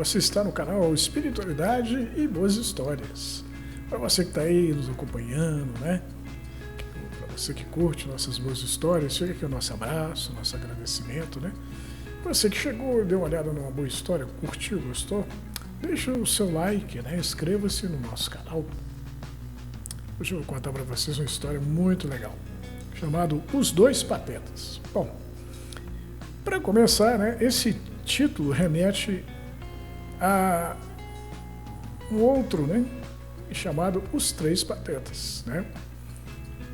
Você está no canal Espiritualidade e Boas Histórias. Para você que está aí nos acompanhando, né? Para você que curte nossas boas histórias, chega aqui o nosso abraço, nosso agradecimento, né? Para você que chegou, deu uma olhada numa boa história, curtiu, gostou, deixa o seu like, né? Inscreva-se no nosso canal. Hoje eu vou contar para vocês uma história muito legal, chamado Os Dois Patetas. Bom, para começar, né? Esse título remete a um outro, né, chamado Os Três Patetas, né?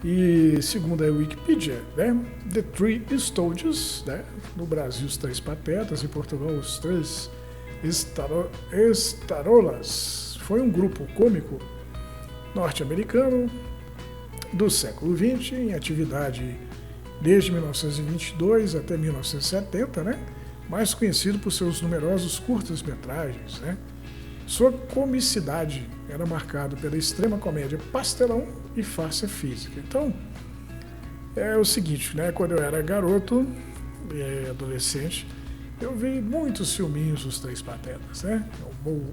E segundo a Wikipedia, né, The Three Stooges, né, no Brasil os Três Patetas, em Portugal os Três Estarolas, foi um grupo cômico norte-americano do século XX, em atividade desde 1922 até 1970, né? Mais conhecido por seus numerosos curtas-metragens, né? Sua comicidade era marcada pela extrema comédia pastelão e farsa física. Então, é o seguinte, né? Quando eu era garoto e adolescente, eu vi muitos filminhos dos Três Patetas, né? O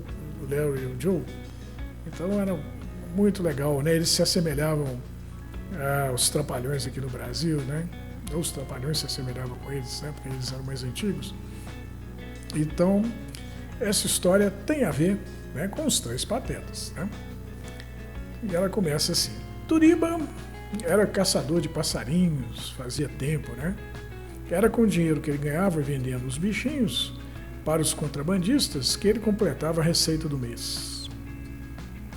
Larry e o Joe. Então, era muito legal, né? Eles se assemelhavam aos Trapalhões aqui no Brasil, né? Os Trapalhões se assemelhavam com eles, né? Porque eles eram mais antigos. Então, essa história tem a ver, né, com os Três Patetas, né? E ela começa assim. Turiba era caçador de passarinhos, fazia tempo, né? Era com o dinheiro que ele ganhava vendendo os bichinhos para os contrabandistas que ele completava a receita do mês.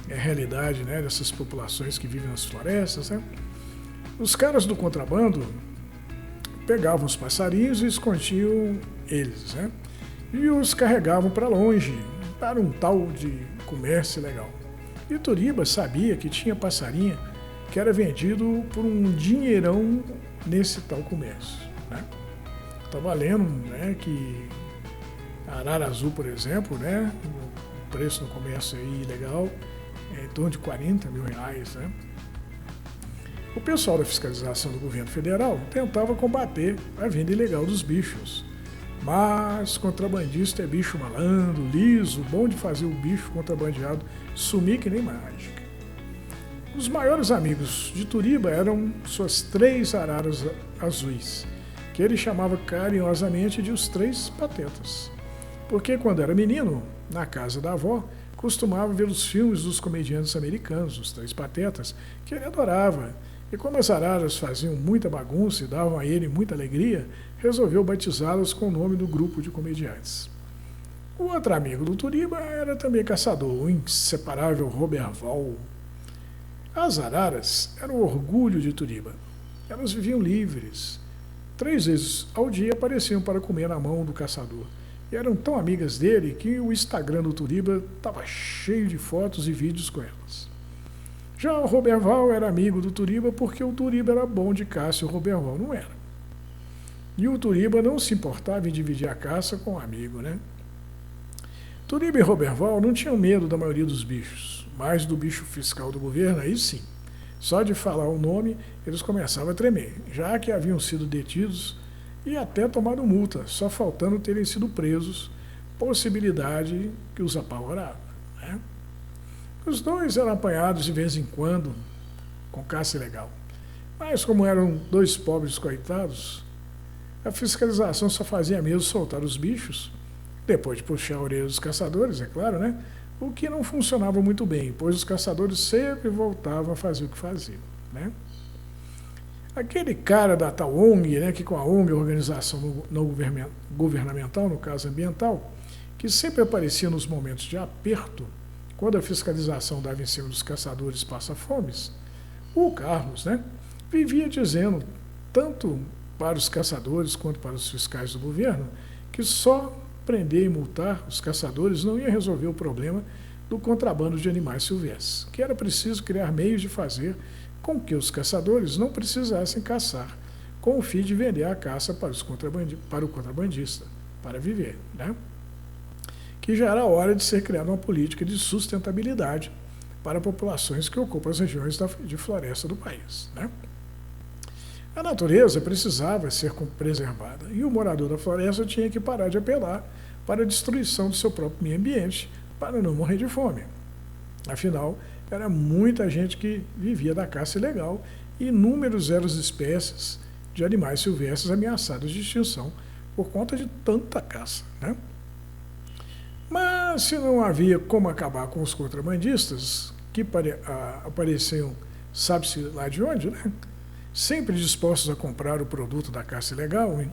É a realidade, né, dessas populações que vivem nas florestas, né? Os caras do contrabando pegavam os passarinhos e escondiam eles, né? E os carregavam para longe, para um tal de comércio legal. E Turiba sabia que tinha passarinho que era vendido por um dinheirão nesse tal comércio, né? Estava lendo, né, que a arara azul, por exemplo, né, o preço no comércio aí legal é em torno de R$40 mil, né? O pessoal da fiscalização do governo federal tentava combater a venda ilegal dos bichos. Mas contrabandista é bicho malandro, liso, bom de fazer o bicho contrabandeado sumir que nem mágica. Os maiores amigos de Turiba eram suas três araras azuis, que ele chamava carinhosamente de os Três Patetas. Porque quando era menino, na casa da avó, costumava ver os filmes dos comediantes americanos, os Três Patetas, que ele adorava. E como as araras faziam muita bagunça e davam a ele muita alegria, resolveu batizá-las com o nome do grupo de comediantes. O outro amigo do Turiba era também caçador, o inseparável Roberval. As araras eram o orgulho de Turiba. Elas viviam livres. 3 vezes ao dia apareciam para comer na mão do caçador. E eram tão amigas dele que o Instagram do Turiba estava cheio de fotos e vídeos com elas. Já o Roberval era amigo do Turiba porque o Turiba era bom de caça e o Roberval não era. E o Turiba não se importava em dividir a caça com um amigo, né? Turiba e Roberval não tinham medo da maioria dos bichos, mas do bicho fiscal do governo, aí sim. Só de falar o nome, eles começavam a tremer, já que haviam sido detidos e até tomado multa, só faltando terem sido presos, possibilidade que os apavorava, né? Os dois eram apanhados de vez em quando, com caça ilegal. Mas como eram dois pobres coitados, a fiscalização só fazia mesmo soltar os bichos, depois de puxar a orelha dos caçadores, é claro, né? O que não funcionava muito bem, pois os caçadores sempre voltavam a fazer o que faziam, né? Aquele cara da tal ONG, né, que com a ONG, a organização não governamental, no caso ambiental, que sempre aparecia nos momentos de aperto, quando a fiscalização dava em cima dos caçadores passa-fomes, o Carlos, né, vivia dizendo, tanto para os caçadores quanto para os fiscais do governo, que só prender e multar os caçadores não ia resolver o problema do contrabando de animais silvestres, que era preciso criar meios de fazer com que os caçadores não precisassem caçar, com o fim de vender a caça para o contrabandista, para viver, né? Que já era hora de ser criada uma política de sustentabilidade para populações que ocupam as regiões de floresta do país, né? A natureza precisava ser preservada e o morador da floresta tinha que parar de apelar para a destruição do seu próprio meio ambiente, para não morrer de fome. Afinal, era muita gente que vivia da caça ilegal e inúmeros eram as espécies de animais silvestres ameaçados de extinção por conta de tanta caça, né? Mas se não havia como acabar com os contrabandistas, que apareciam, sabe-se lá de onde, né? Sempre dispostos a comprar o produto da caça ilegal, hein?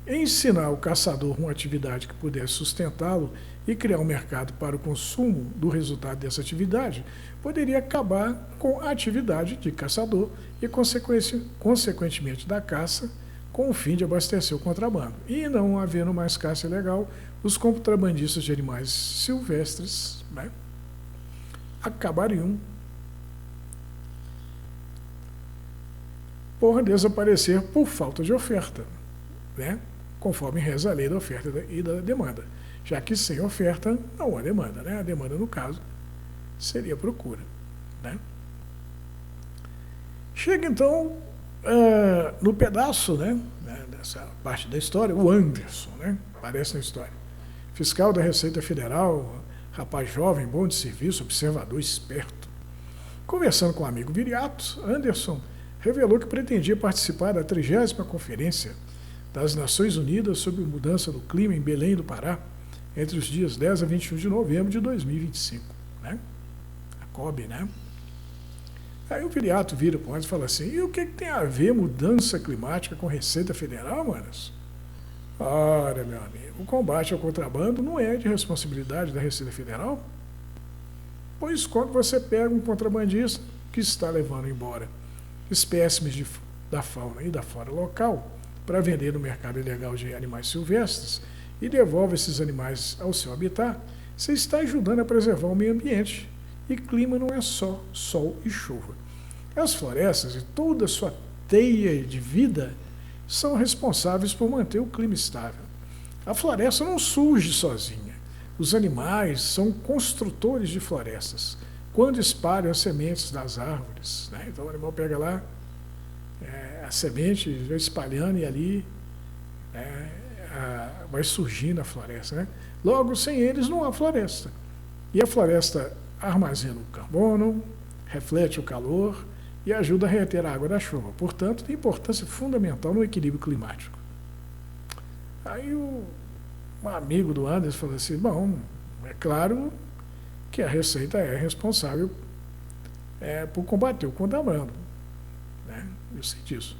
Ensinar o caçador uma atividade que pudesse sustentá-lo e criar um mercado para o consumo do resultado dessa atividade poderia acabar com a atividade de caçador e, consequentemente, da caça, com o fim de abastecer o contrabando. E não havendo mais caça ilegal, os contrabandistas de animais silvestres, né, acabariam por desaparecer por falta de oferta, né, conforme reza a lei da oferta e da demanda, já que sem oferta não há demanda, né? A demanda, no caso, seria a procura, né? Chega então no pedaço, né, dessa parte da história, o Anderson, né, aparece na história. Fiscal da Receita Federal, rapaz jovem, bom de serviço, observador, esperto. Conversando com o amigo Viriato, Anderson revelou que pretendia participar da 30ª Conferência das Nações Unidas sobre mudança do clima em Belém do Pará, entre os dias 10 a 21 de novembro de 2025. Né? A COB, né? Aí o Viriato vira para o Anderson e fala assim, e o que tem a ver mudança climática com Receita Federal, manos? Ora, meu amigo, o combate ao contrabando não é de responsabilidade da Receita Federal? Pois quando você pega um contrabandista que está levando embora espécimes da fauna e da flora local para vender no mercado ilegal de animais silvestres e devolve esses animais ao seu habitat, você está ajudando a preservar o meio ambiente. E clima não é só sol e chuva. As florestas e toda a sua teia de vida são responsáveis por manter o clima estável. A floresta não surge sozinha. Os animais são construtores de florestas, quando espalham as sementes das árvores, né? Então o animal pega lá a semente, vai espalhando e ali vai surgindo a floresta, né? Logo, sem eles não há floresta. E a floresta armazena o carbono, reflete o calor e ajuda a reter a água da chuva. Portanto, tem importância fundamental no equilíbrio climático. Aí um amigo do Anderson falou assim, bom, é claro que a Receita é responsável por combater o contrabando. Né? Eu sei disso.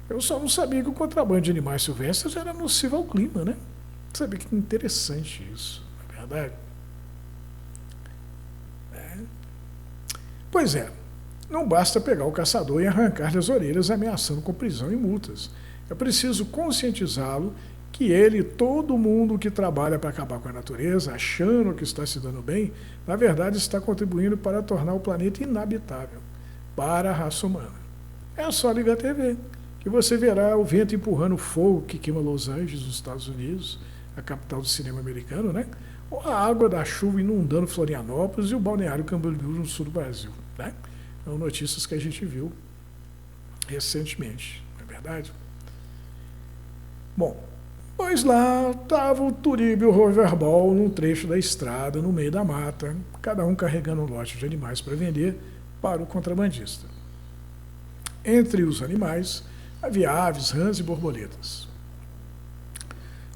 Eu só não sabia que o contrabando de animais silvestres era nocivo ao clima, né? Sabia que interessante isso, não é verdade? Pois é, não basta pegar o caçador e arrancar-lhe as orelhas ameaçando com prisão e multas. É preciso conscientizá-lo que ele e todo mundo que trabalha para acabar com a natureza, achando que está se dando bem, na verdade está contribuindo para tornar o planeta inabitável para a raça humana. É só ligar a TV, que você verá o vento empurrando o fogo que queima Los Angeles, nos Estados Unidos, a capital do cinema americano, né? Ou a água da chuva inundando Florianópolis e o balneário Camboriú no sul do Brasil, né? São notícias que a gente viu recentemente, não é verdade? Bom, pois lá estava o Turíbio Roverbal num trecho da estrada, no meio da mata, cada um carregando um lote de animais para vender para o contrabandista. Entre os animais, havia aves, rãs e borboletas.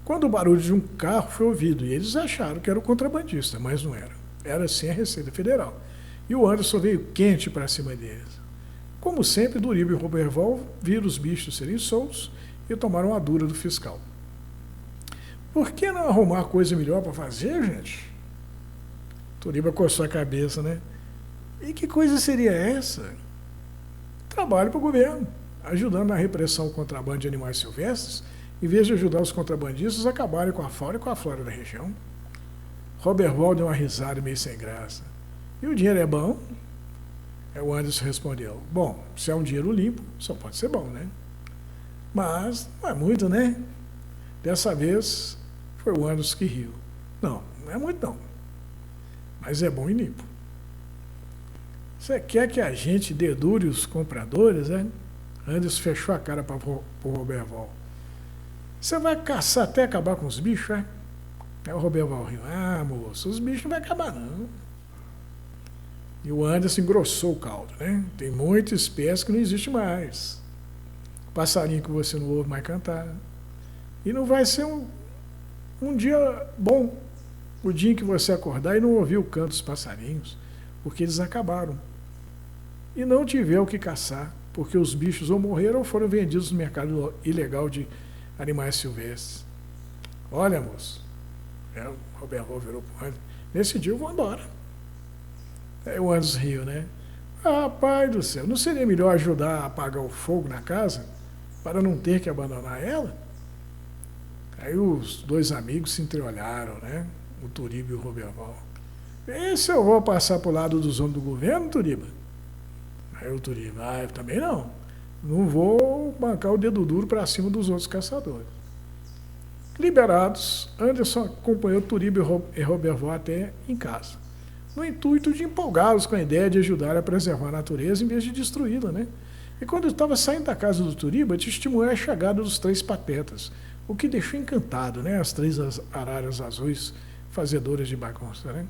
Quando o barulho de um carro foi ouvido, e eles acharam que era o contrabandista, mas não era. Era sim a Receita Federal. E o Anderson veio quente para cima deles. Como sempre, Turíbio e Roberval viram os bichos serem soltos e tomaram a dura do fiscal. Por que não arrumar coisa melhor para fazer, gente? Turíbio coçou a cabeça, né? E que coisa seria essa? Trabalho para o governo, ajudando na repressão ao contrabando de animais silvestres, em vez de ajudar os contrabandistas a acabarem com a fauna e com a flora da região. Roberval deu uma risada meio sem graça. E o dinheiro é bom? O Anderson respondeu, bom, se é um dinheiro limpo, só pode ser bom, né? Mas não é muito, né? Dessa vez foi o Anderson que riu. Não, não é muito não. Mas é bom e limpo. Você quer que a gente dedure os compradores, né? Anderson fechou a cara para o Roberval. Você vai caçar até acabar com os bichos, é? Aí o Roberval riu. Moço, os bichos não vão acabar, não. E o Anderson engrossou o caldo, né? Tem muita espécie que não existe mais. Passarinho que você não ouve mais cantar. E não vai ser um dia bom, o dia em que você acordar e não ouvir o canto dos passarinhos, porque eles acabaram. E não tiver o que caçar, porque os bichos ou morreram ou foram vendidos no mercado ilegal de animais silvestres. Olha, moço, o Roberval virou pro Anderson, nesse dia eu vou embora. Aí o Anderson riu, né? Pai do céu, não seria melhor ajudar a apagar o fogo na casa, para não ter que abandonar ela? Aí os dois amigos se entreolharam, né? O Turiba e o Roberval. E se eu vou passar para o lado dos homens do governo, Turiba? Aí o Turiba, eu também não. Não vou bancar o dedo duro para cima dos outros caçadores. Liberados, Anderson acompanhou Turiba e Roberval até em casa, no intuito de empolgá-los com a ideia de ajudar a preservar a natureza em vez de destruí-la, né? E quando estava saindo da casa do Turiba, testemunhou a chegada dos 3 patetas, o que deixou encantado, né? As 3 araras azuis, fazedoras de bagunça, né?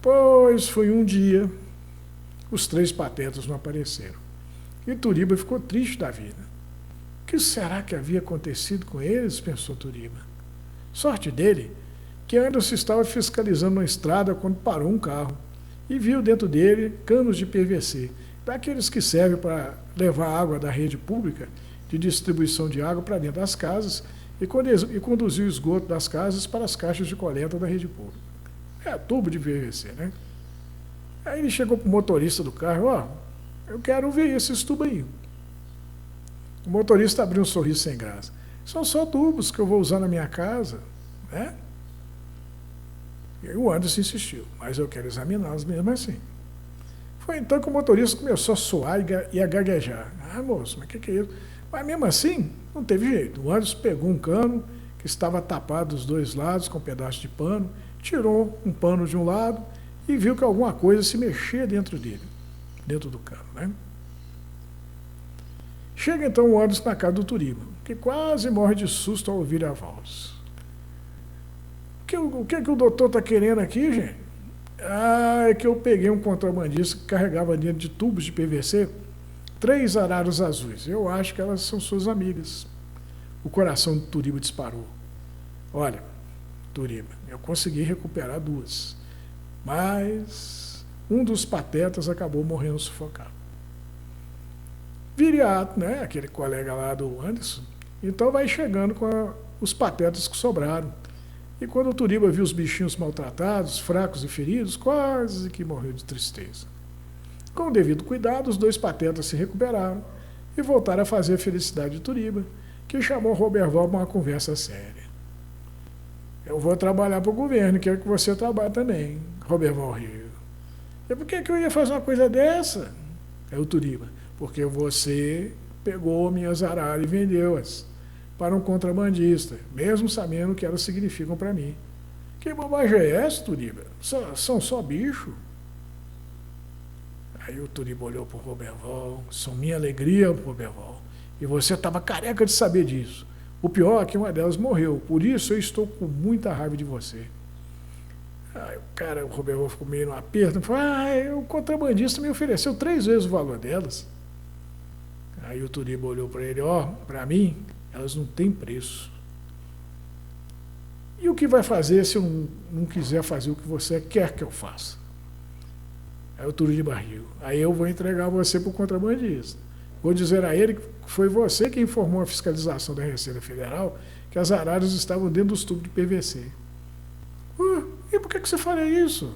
Pois foi um dia, os 3 patetas não apareceram. E Turiba ficou triste da vida. O que será que havia acontecido com eles? Pensou Turiba. Sorte dele, que Anderson estava fiscalizando uma estrada quando parou um carro e viu dentro dele canos de PVC, daqueles que servem para levar água da rede pública de distribuição de água para dentro das casas e conduzir o esgoto das casas para as caixas de coleta da rede pública. Tubo de PVC, né? Aí ele chegou para o motorista do carro, eu quero ver esses tubos aí. O motorista abriu um sorriso sem graça. São só tubos que eu vou usar na minha casa, né? E aí o Anderson insistiu, mas eu quero examiná-los mesmo assim. Foi então que o motorista começou a suar e a gaguejar. Moço, mas o que é isso? Mas mesmo assim, não teve jeito. O Anderson pegou um cano que estava tapado dos 2 lados com um pedaço de pano, tirou um pano de um lado e viu que alguma coisa se mexia dentro dele, dentro do cano, né? Chega então o Anderson na casa do Turiba, que quase morre de susto ao ouvir a voz. O que o doutor está querendo aqui, gente? É que eu peguei um contrabandista que carregava dentro de tubos de PVC 3 araras azuis. Eu acho que elas são suas amigas. O coração do Turiba disparou. Olha, Turiba, eu consegui recuperar 2, mas um dos patetas acabou morrendo sufocado. Viriato, né, aquele colega lá do Anderson, então vai chegando com os patetas que sobraram. E quando o Turiba viu os bichinhos maltratados, fracos e feridos, quase que morreu de tristeza. Com o devido cuidado, os 2 patetas se recuperaram e voltaram a fazer a felicidade de Turiba, que chamou Roberval para uma conversa séria. Eu vou trabalhar para o governo, quero que você trabalhe também, Roberval riu. E por que eu ia fazer uma coisa dessa? É o Turiba. Porque você pegou minhas araras e vendeu-as para um contrabandista, mesmo sabendo o que elas significam para mim. Que bobagem é essa, Turiba? São só bicho? Aí o Turiba olhou para o Roberval, são minha alegria, Roberval, e você estava careca de saber disso. O pior é que uma delas morreu, por isso eu estou com muita raiva de você. Aí o Roberval ficou meio no aperto, falou, o contrabandista me ofereceu 3 vezes o valor delas. Aí o Turiba olhou para ele, para mim, elas não têm preço. E o que vai fazer se eu não quiser fazer o que você quer que eu faça? Aí o Turiba riu. Aí eu vou entregar você para o contrabandista. Vou dizer a ele que foi você que informou a fiscalização da Receita Federal que as araras estavam dentro dos tubos de PVC. E por que você faria isso?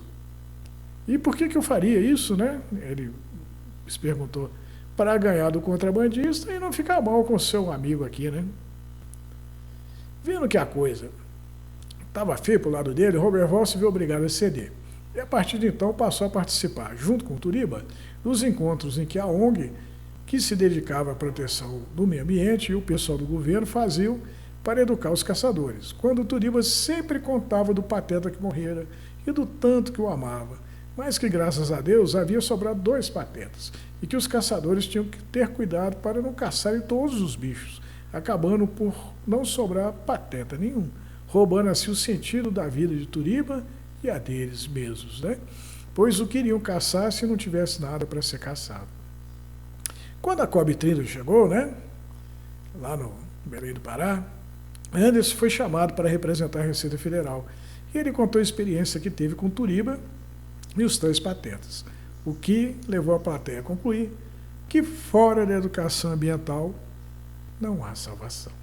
E por que eu faria isso, né? Ele se perguntou. Para ganhar do contrabandista e não ficar mal com o seu amigo aqui, né? Vendo que a coisa estava feia para o lado dele, Roberval se viu obrigado a ceder. E a partir de então passou a participar, junto com o Turiba, dos encontros em que a ONG, que se dedicava à proteção do meio ambiente, e o pessoal do governo faziam para educar os caçadores, quando o Turiba sempre contava do pateta que morrera e do tanto que o amava, mas que, graças a Deus, havia sobrado 2 patetas, e que os caçadores tinham que ter cuidado para não caçarem todos os bichos, acabando por não sobrar pateta nenhum, roubando assim o sentido da vida de Turiba e a deles mesmos, né? Pois o queriam caçar se não tivesse nada para ser caçado. Quando a COB 30 chegou, né, lá no Belém do Pará, Anderson foi chamado para representar a Receita Federal. E ele contou a experiência que teve com Turiba e os 3 patetas, o que levou a plateia a concluir que fora da educação ambiental não há salvação.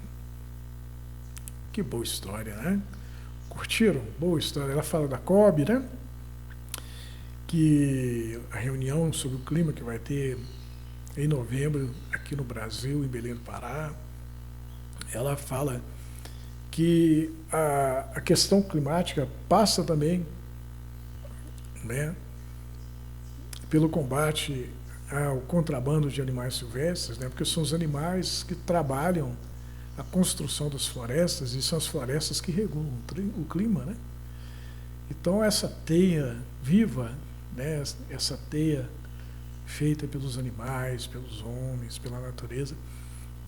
Que boa história, né? Curtiram? Boa história. Ela fala da COB, né? Que a reunião sobre o clima que vai ter em novembro aqui no Brasil, em Belém do Pará, ela fala que a questão climática passa também, né, pelo combate ao contrabando de animais silvestres, né, porque são os animais que trabalham a construção das florestas e são as florestas que regulam o clima, né? Então essa teia viva, né, essa teia feita pelos animais, pelos homens, pela natureza,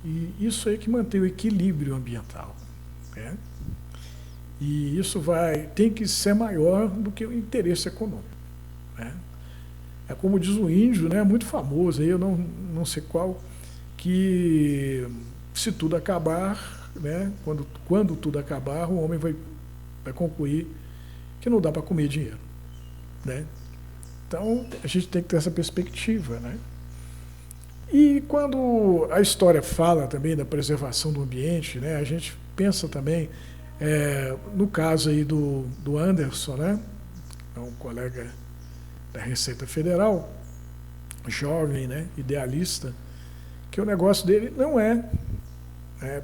e isso aí que mantém o equilíbrio ambiental, né? E isso tem que ser maior do que o interesse econômico, né? É como diz o índio, né, muito famoso, aí eu não sei qual, que se tudo acabar, né, quando tudo acabar, o homem vai concluir que não dá para comer dinheiro, né? Então a gente tem que ter essa perspectiva, né? E quando a história fala também da preservação do ambiente, né, a gente pensa também no caso aí do Anderson, né, é um colega da Receita Federal, jovem, né, idealista, que o negócio dele não é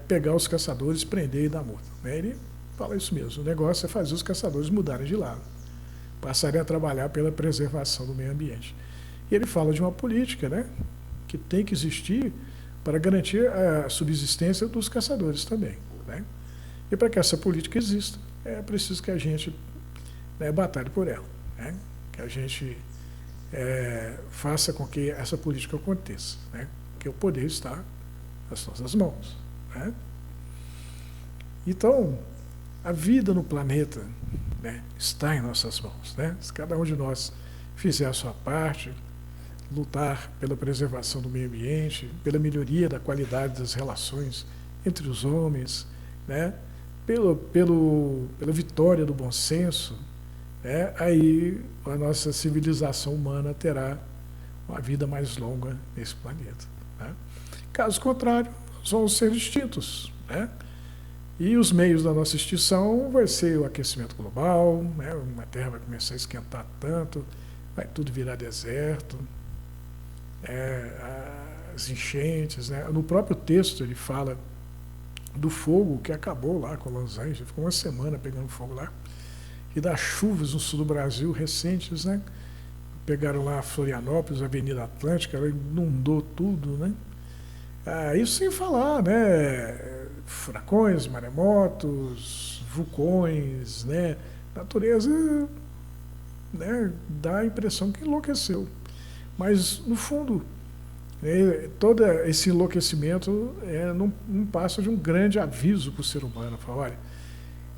pegar os caçadores, prender e dar multa, né? Ele fala isso mesmo, o negócio é fazer os caçadores mudarem de lado, passarem a trabalhar pela preservação do meio ambiente. E ele fala de uma política, né, que tem que existir para garantir a subsistência dos caçadores também, né? E para que essa política exista, é preciso que a gente, né, batalhe por ela, né? Que a gente faça com que essa política aconteça, né? Que o poder está nas nossas mãos, né? Então, a vida no planeta, né, está em nossas mãos, né? Se cada um de nós fizer a sua parte, lutar pela preservação do meio ambiente, pela melhoria da qualidade das relações entre os homens, né, pela vitória do bom senso, né, aí a nossa civilização humana terá uma vida mais longa nesse planeta, né? Caso contrário, nós vamos ser extintos, né? E os meios da nossa extinção vai ser o aquecimento global, né? A Terra vai começar a esquentar tanto, vai tudo virar deserto, as enchentes, né? No próprio texto ele fala do fogo que acabou lá com Los Angeles, ficou uma semana pegando fogo lá, e das chuvas no sul do Brasil recentes, né? Pegaram lá Florianópolis, a Avenida Atlântica, ela inundou tudo, né? Isso sem falar, né, furacões, maremotos, vulcões, né? A natureza, né, dá a impressão que enlouqueceu. Mas, no fundo, todo esse enlouquecimento não passa de um grande aviso para o ser humano. Fala, olha,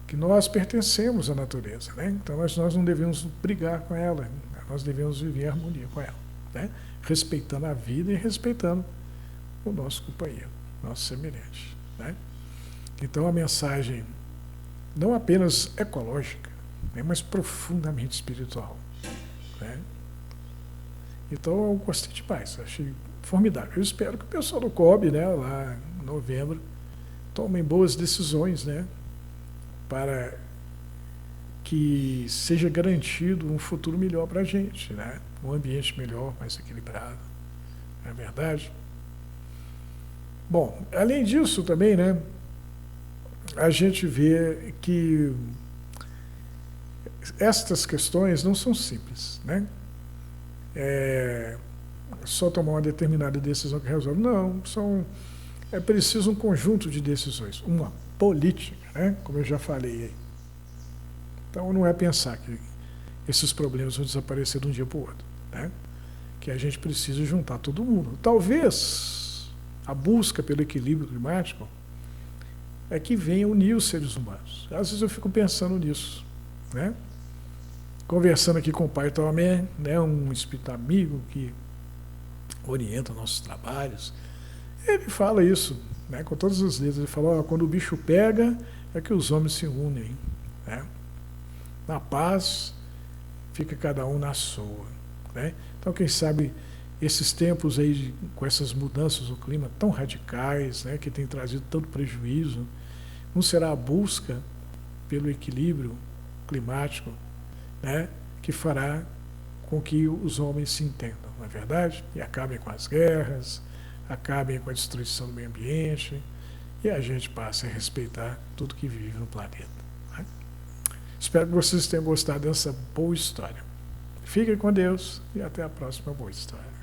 que nós pertencemos à natureza, né? Então nós não devemos brigar com ela, nós devemos viver em harmonia com ela, né? Respeitando a vida e respeitando o nosso companheiro, nosso semelhante, né? Então a mensagem não apenas ecológica, né, mas profundamente espiritual, né? Então eu gostei demais, achei formidável. Eu espero que o pessoal do COB, né, lá em novembro, tomem boas decisões, né, para que seja garantido um futuro melhor para a gente, né? Um ambiente melhor, mais equilibrado, não é verdade? Bom, além disso também, né, a gente vê que estas questões não são simples, né? Só tomar uma determinada decisão que resolve. Não, é preciso um conjunto de decisões, uma política, né? Como eu já falei aí. Então não é pensar que esses problemas vão desaparecer de um dia para o outro, né? Que a gente precisa juntar todo mundo. Talvez a busca pelo equilíbrio climático é que venha unir os seres humanos. Às vezes eu fico pensando nisso, né? Conversando aqui com o Pai Tomé, né, um espírito amigo que orienta nossos trabalhos, ele fala isso, né, com todas as letras. Ele fala, quando o bicho pega, é que os homens se unem, né? Na paz, fica cada um na sua, né? Então, quem sabe, esses tempos aí, com essas mudanças do clima tão radicais, né, que tem trazido tanto prejuízo, não será a busca pelo equilíbrio climático, né, que fará com que os homens se entendam, não é verdade? E acabem com as guerras, acabem com a destruição do meio ambiente, e a gente passe a respeitar tudo que vive no planeta, né? Espero que vocês tenham gostado dessa boa história. Fiquem com Deus e até a próxima boa história.